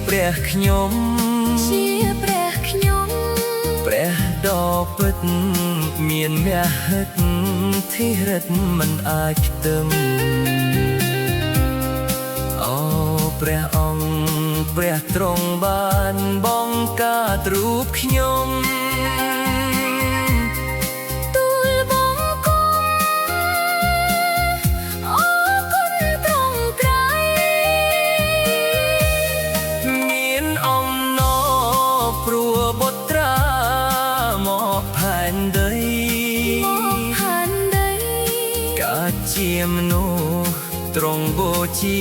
ព្រះខ្ញុំជាព្រះខ្ញុំព្រះដ៏ពិតមានមហិទ្ធិរិទ្ធមិនអាចខ្ទឹមអូព្រះអង្គព្រះទ្រង់បានបង្កើតរូបខ្ញុំទូលបង្គំអរគុណទ្រង់ទ្រៃមានអំណរព្រោះបុត្រាមកផែនដី មកផែនដី កើតជាមនុស្សទ្រង់បូជា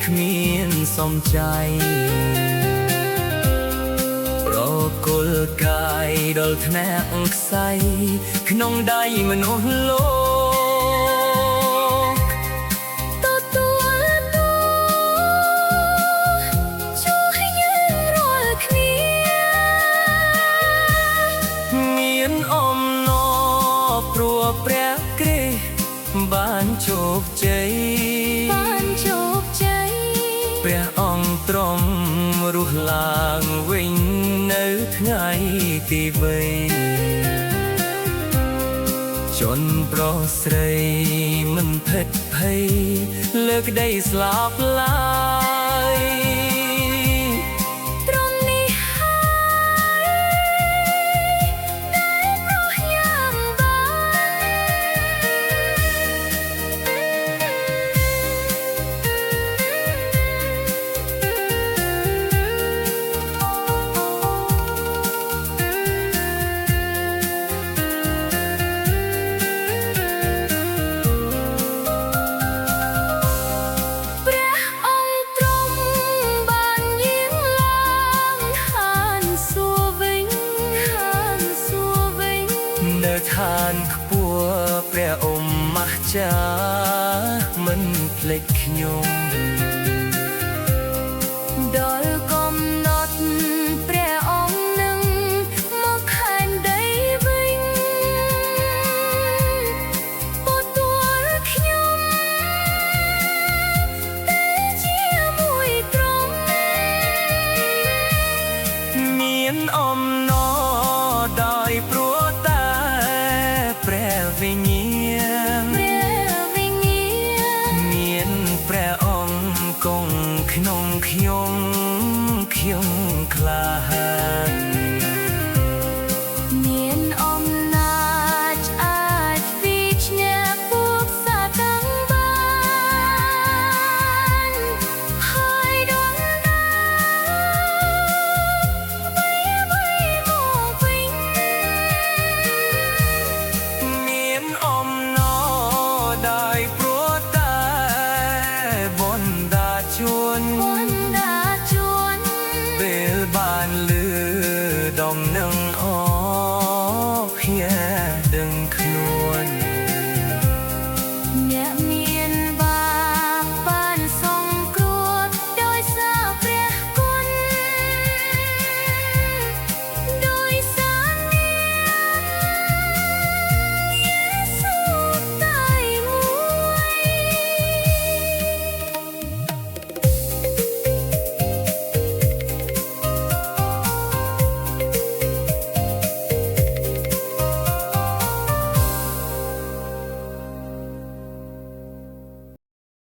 គ្មានសំចៃប្រគល់កាយដល់ថ្នាក់ខ្សែក្នុងដៃមនុស្សលោកទទួលទូជួយយើងរាល់គ្នាមានអំណរព្រោះព្រះគ្រីស្ទបានជោគជ័យបានជោគជ័យព្រះអង្គទ្រង់រស់ឡើងវិញនៅថ្ងៃទី3ជនប្រុសស្រីមិនភិតភ័យលើក្តីស្លាប់ឡើយទ្រង់នេះហើយដែលប្រោះយ៉ាងបាននៅឋានខ្ពស់ព្រះអម្ចាស់មិនភ្លេចខ្ញុំដល់កំណត់ព្រះអង្គនឹងមកខែនដីវិញទទួលខ្ញុំតែជាមួយទ្រង់មានអំណរដោយ